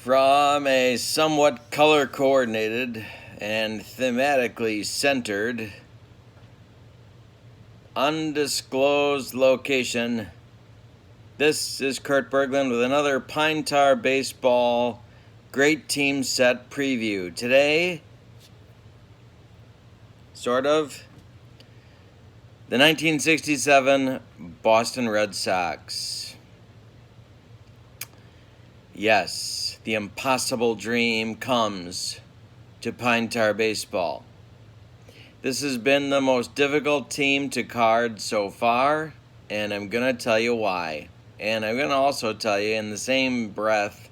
From a somewhat color-coordinated and thematically centered, undisclosed location, this is Kurt Berglund with another Pine Tar Baseball Great Team Set preview. Today, the 1967 Boston Red Sox. Yes, the impossible dream comes to Pine Tar Baseball. This has been the most difficult team to card so far, and I'm going to tell you why. And I'm going to also tell you in the same breath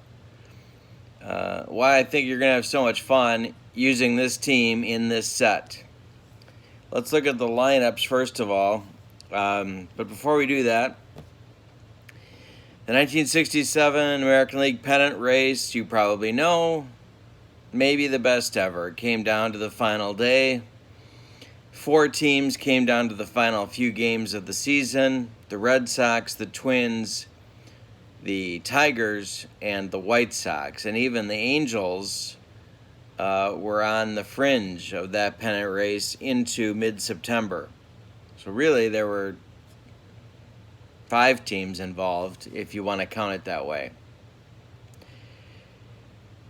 why I think you're going to have so much fun using this team in this set. Let's look at the lineups first of all. But before we do that, the 1967 American League pennant race, you probably know, maybe the best ever. It came down to the final day. 4 teams came down to the final few games of the season. The Red Sox, the Twins, the Tigers, and the White Sox. And even the Angels were on the fringe of that pennant race into mid-September. So really there were 5 teams involved, if you want to count it that way.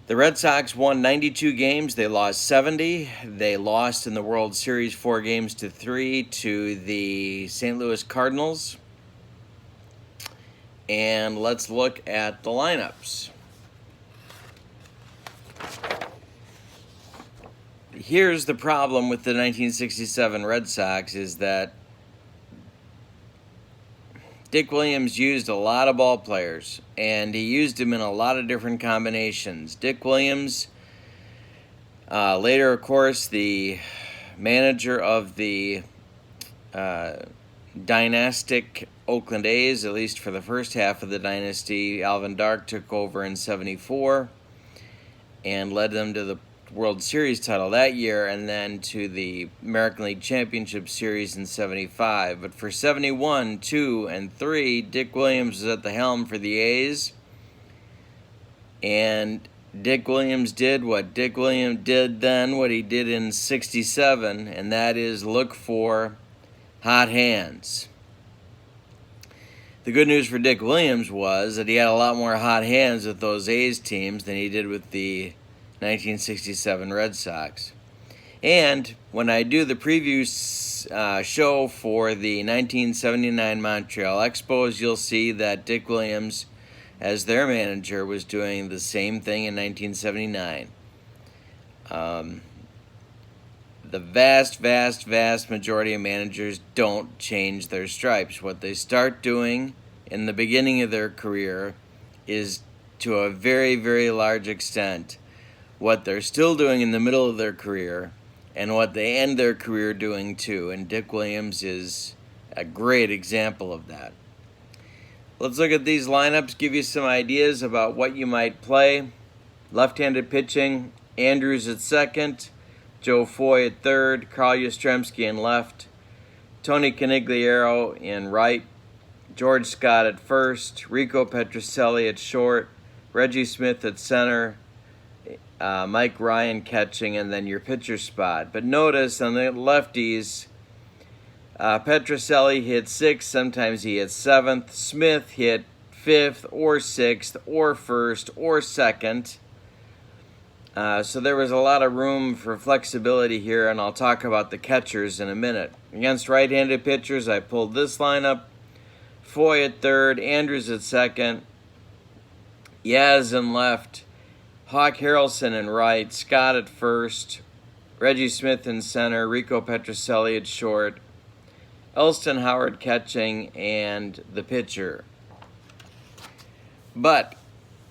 The Red Sox won 92 games. They lost 70. They lost in the World Series 4-3 to the St. Louis Cardinals. And let's look at the lineups. Here's the problem with the 1967 Red Sox is that Dick Williams used a lot of ball players, and he used them in a lot of different combinations. Dick Williams, later, of course, the manager of the dynastic Oakland A's, at least for the first half of the dynasty. Alvin Dark took over in '74 and led them to the World Series title that year, and then to the American League Championship Series in '75. But for '71, '2, and '3, Dick Williams was at the helm for the A's, and Dick Williams did what Dick Williams did then, what he did in '67, and that is look for hot hands. The good news for Dick Williams was that he had a lot more hot hands with those A's teams than he did with the 1967 Red Sox. And when I do the preview show for the 1979 Montreal Expos, you'll see that Dick Williams, as their manager, was doing the same thing in 1979. The vast majority of managers don't change their stripes. What they start doing in the beginning of their career is, to a very, very large extent, what they're still doing in the middle of their career and what they end their career doing too. And Dick Williams is a great example of that. Let's look at these lineups, give you some ideas about what you might play. Left-handed pitching, Andrews at second, Joe Foy at third, Carl Yastrzemski in left, Tony Canigliaro in right, George Scott at first, Rico Petrocelli at short, Reggie Smith at center, Mike Ryan catching, and then your pitcher spot. But notice on the lefties, Petrocelli hit 6th, sometimes he hit 7th. Smith hit 5th or 6th or 1st or 2nd. So there was a lot of room for flexibility here, and I'll talk about the catchers in a minute. Against right-handed pitchers, I pulled this lineup. Foy at third, Andrews at second, Yaz in left, Hawk Harrelson in right, Scott at first, Reggie Smith in center, Rico Petrocelli at short, Elston Howard catching, and the pitcher. But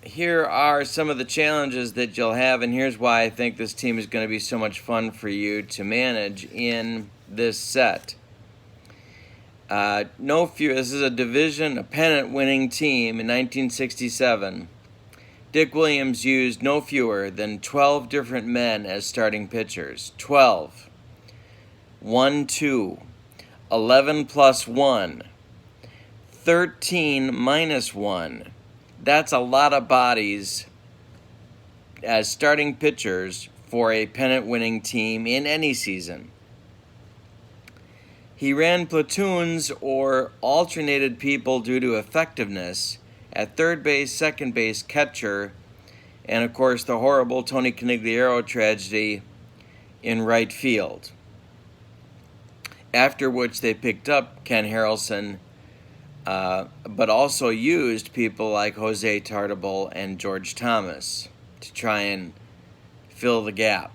here are some of the challenges that you'll have, and here's why I think this team is going to be so much fun for you to manage in this set. This is a pennant-winning team in 1967. Dick Williams used no fewer than 12 different men as starting pitchers. 12. 1, 2. 11 plus 1. 13 minus 1. That's a lot of bodies as starting pitchers for a pennant-winning team in any season. He ran platoons or alternated people due to effectiveness at third base, second base, catcher, and of course the horrible Tony Conigliaro tragedy in right field. After which they picked up Ken Harrelson, but also used people like Jose Tartabull and George Thomas to try and fill the gap.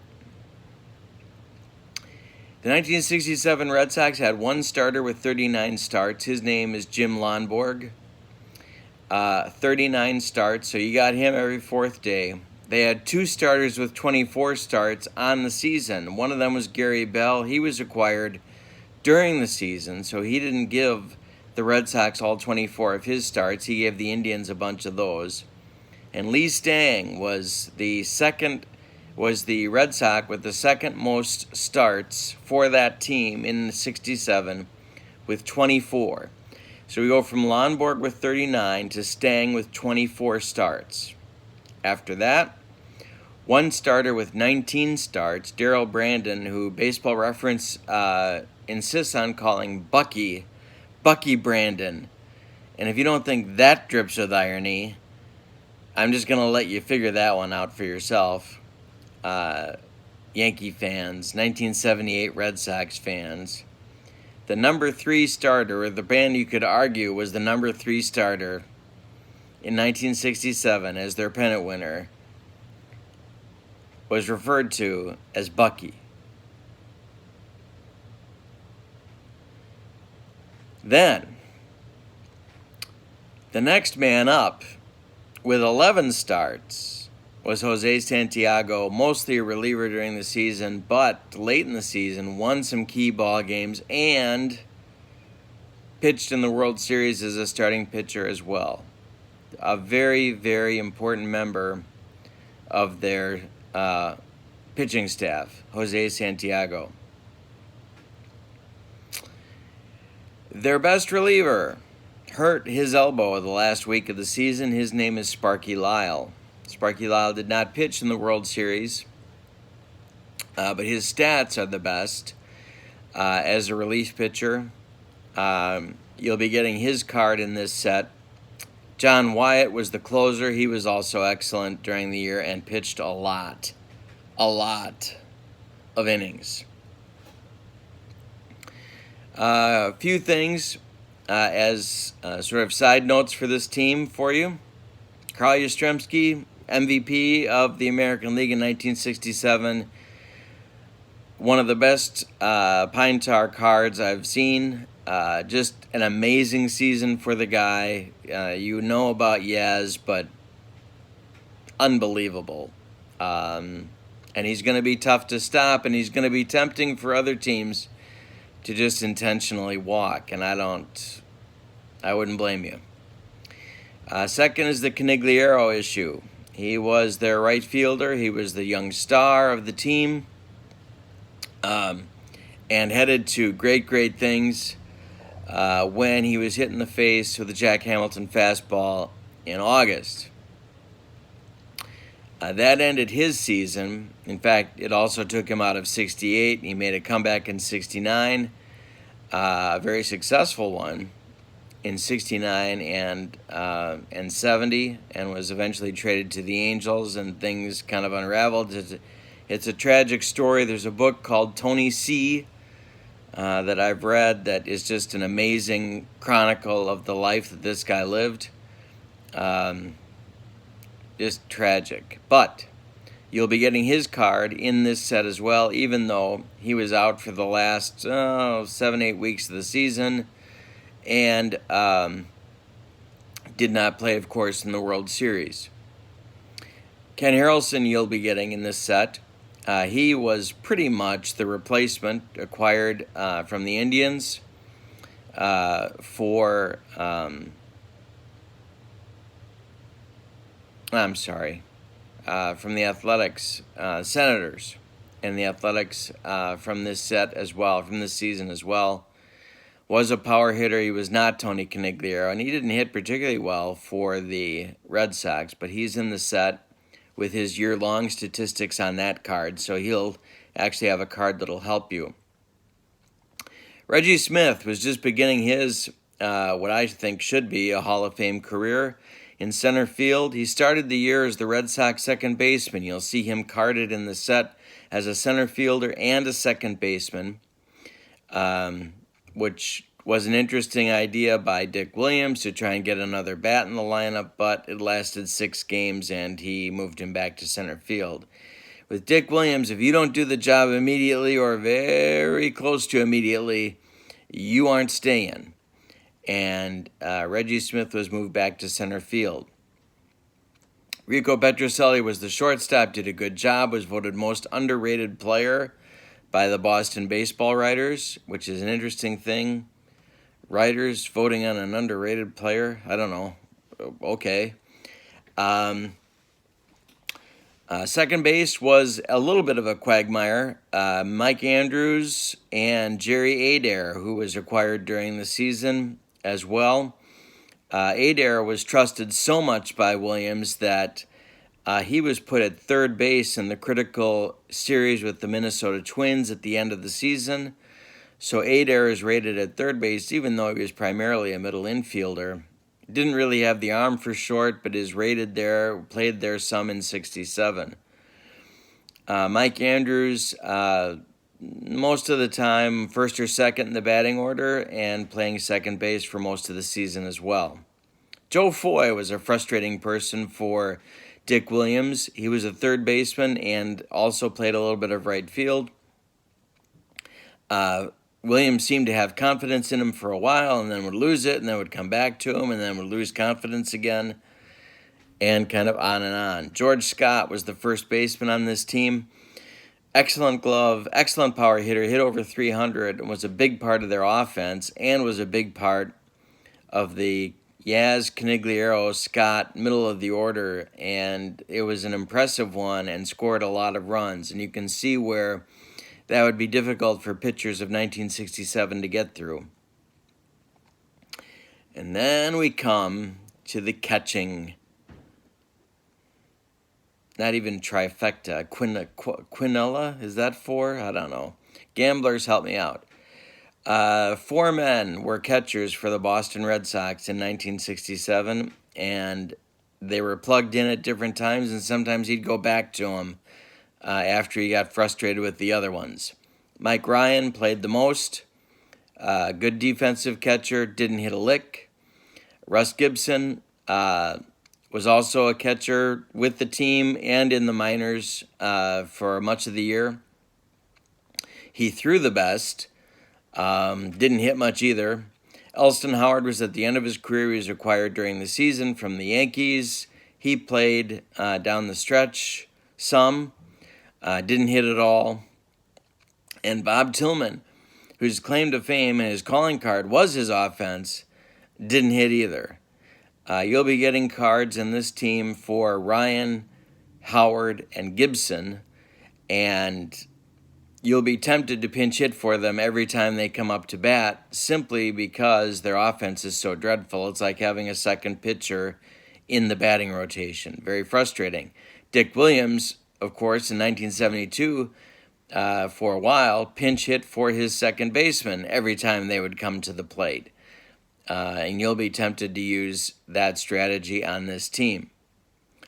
The 1967 Red Sox had one starter with 39 starts. His name is Jim Lonborg. 39 starts, so you got him every fourth day. They had two starters with 24 starts on the season. One of them was Gary Bell. He was acquired during the season, so he didn't give the Red Sox all 24 of his starts. He gave the Indians a bunch of those. And Lee Stang was the Red Sox with the second most starts for that team in 67 with 24. So we go from Lonborg with 39 to Stang with 24 starts. After that, one starter with 19 starts, Darrell Brandon, who Baseball Reference insists on calling Bucky Brandon. And if you don't think that drips with irony, I'm just going to let you figure that one out for yourself. Yankee fans, 1978 Red Sox fans. The number 3 starter, or the band you could argue was the number 3 starter in 1967 as their pennant winner, was referred to as Bucky. Then, the next man up with 11 starts was Jose Santiago, mostly a reliever during the season, but late in the season won some key ball games and pitched in the World Series as a starting pitcher as well. A very, very important member of their pitching staff, Jose Santiago. Their best reliever hurt his elbow the last week of the season. His name is Sparky Lyle. Sparky Lyle did not pitch in the World Series, but his stats are the best as a relief pitcher. You'll be getting his card in this set. John Wyatt was the closer. He was also excellent during the year and pitched a lot of innings. A few things as sort of side notes for this team for you. Carl Yastrzemski, MVP of the American League in 1967. One of the best Pine Tar cards I've seen. Just an amazing season for the guy. You know about Yaz, but unbelievable. And he's going to be tough to stop, and he's going to be tempting for other teams to just intentionally walk, and I wouldn't blame you. Second is the Conigliaro issue. He was their right fielder. He was the young star of the team, and headed to great things when he was hit in the face with a Jack Hamilton fastball in August. That ended his season. In fact, it also took him out of 68. He made a comeback in 69, a very successful one in 69 and 70, and was eventually traded to the Angels, and things kind of unraveled. It's a tragic story. There's a book called Tony C. That I've read that is just an amazing chronicle of the life that this guy lived. Just tragic. But you'll be getting his card in this set as well, even though he was out for the last 7-8 weeks of the season and did not play, of course, in the World Series. Ken Harrelson you'll be getting in this set. He was pretty much the replacement acquired from the Indians for... from the Athletics, Senators, and the Athletics from this set as well, from this season as well, was a power hitter. He was not Tony Conigliaro, and he didn't hit particularly well for the Red Sox, but he's in the set with his year-long statistics on that card, so he'll actually have a card that'll help you. Reggie Smith was just beginning his, what I think should be a Hall of Fame career in center field. He started the year as the Red Sox second baseman. You'll see him carded in the set as a center fielder and a second baseman, which was an interesting idea by Dick Williams to try and get another bat in the lineup, but it lasted 6 games and he moved him back to center field. With Dick Williams, if you don't do the job immediately or very close to immediately, you aren't staying. And Reggie Smith was moved back to center field. Rico Petrocelli was the shortstop, did a good job, was voted most underrated player by the Boston baseball writers, which is an interesting thing. Writers voting on an underrated player, I don't know. Okay. Second base was a little bit of a quagmire. Mike Andrews and Jerry Adair, who was acquired during the season as well. Adair was trusted so much by Williams that he was put at third base in the critical series with the Minnesota Twins at the end of the season. So Adair is rated at third base, even though he was primarily a middle infielder. Didn't really have the arm for short, but is rated there, played there some in 67. Mike Andrews, most of the time, first or second in the batting order, and playing second base for most of the season as well. Joe Foy was a frustrating person for Dick Williams. He was a third baseman and also played a little bit of right field. Williams seemed to have confidence in him for a while and then would lose it and then would come back to him and then would lose confidence again, and kind of on and on. George Scott was the first baseman on this team. Excellent glove, excellent power hitter, hit over 300, and was a big part of their offense and was a big part of the Yaz, Canigliaro, Scott, middle of the order, and it was an impressive one and scored a lot of runs. And you can see where that would be difficult for pitchers of 1967 to get through. And then we come to the catching. Not even trifecta. Quinella? Is that 4? I don't know. Gamblers, help me out. 4 men were catchers for the Boston Red Sox in 1967, and they were plugged in at different times, and sometimes he'd go back to them after he got frustrated with the other ones. Mike Ryan played the most. Good defensive catcher, didn't hit a lick. Russ Gibson was also a catcher with the team and in the minors for much of the year. He threw the best. Didn't hit much either. Elston Howard was at the end of his career. He was acquired during the season from the Yankees. He played down the stretch some. Didn't hit at all. And Bob Tillman, whose claim to fame and his calling card was his offense, didn't hit either. You'll be getting cards in this team for Ryan, Howard, and Gibson, and you'll be tempted to pinch hit for them every time they come up to bat simply because their offense is so dreadful. It's like having a second pitcher in the batting rotation. Very frustrating. Dick Williams, of course, in 1972, for a while, pinch hit for his second baseman every time they would come to the plate. And you'll be tempted to use that strategy on this team.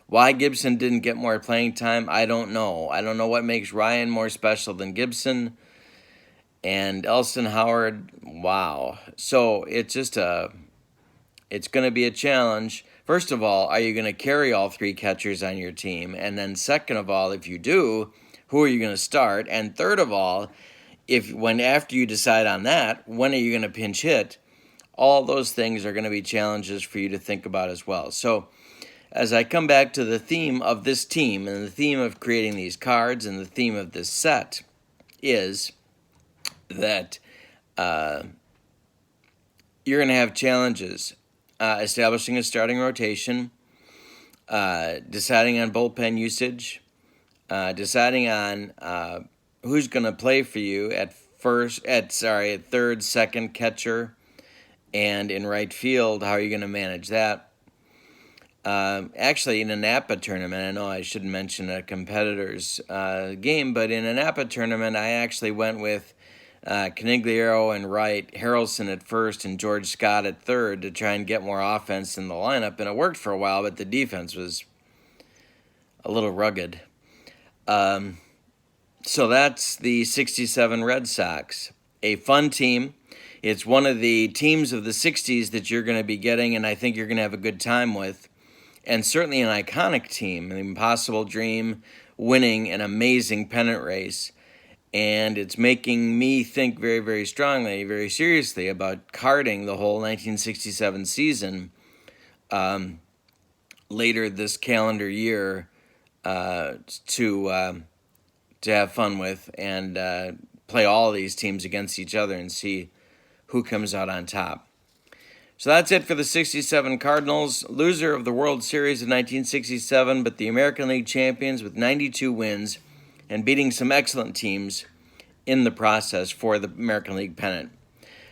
Why Gibson didn't get more playing time, I don't know. I don't know what makes Ryan more special than Gibson. And Elston Howard, wow. So it's just it's going to be a challenge. First of all, are you going to carry all 3 catchers on your team? And then second of all, if you do, who are you going to start? And third of all, after you decide on that, when are you going to pinch hit? All those things are going to be challenges for you to think about as well. So as I come back to the theme of this team and the theme of creating these cards and the theme of this set is that you're going to have challenges establishing a starting rotation, deciding on bullpen usage, deciding on who's going to play for you at third, second catcher, and in right field, how are you going to manage that? Actually, in a Napa tournament, I know I shouldn't mention a competitor's game, but in a Napa tournament, I actually went with Canigliaro and Wright, Harrelson at first, and George Scott at third to try and get more offense in the lineup. And it worked for a while, but the defense was a little rugged. So that's the 67 Red Sox. A fun team. It's one of the teams of the 60s that you're going to be getting, and I think you're going to have a good time with. And certainly an iconic team, an impossible dream, winning an amazing pennant race. And it's making me think very, very strongly, very seriously about carding the whole 1967 season later this calendar year to have fun with and play all these teams against each other and see who comes out on top. So that's it for the 67 Cardinals, loser of the World Series of 1967, but the American League champions with 92 wins and beating some excellent teams in the process for the American League pennant.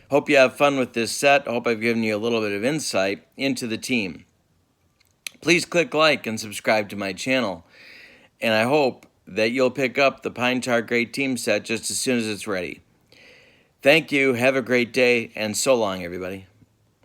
Hope you have fun with this set. I hope I've given you a little bit of insight into the team. Please click like and subscribe to my channel, and I hope that you'll pick up the Pine Tar Great Team set just as soon as it's ready. Thank you, have a great day, and so long, everybody.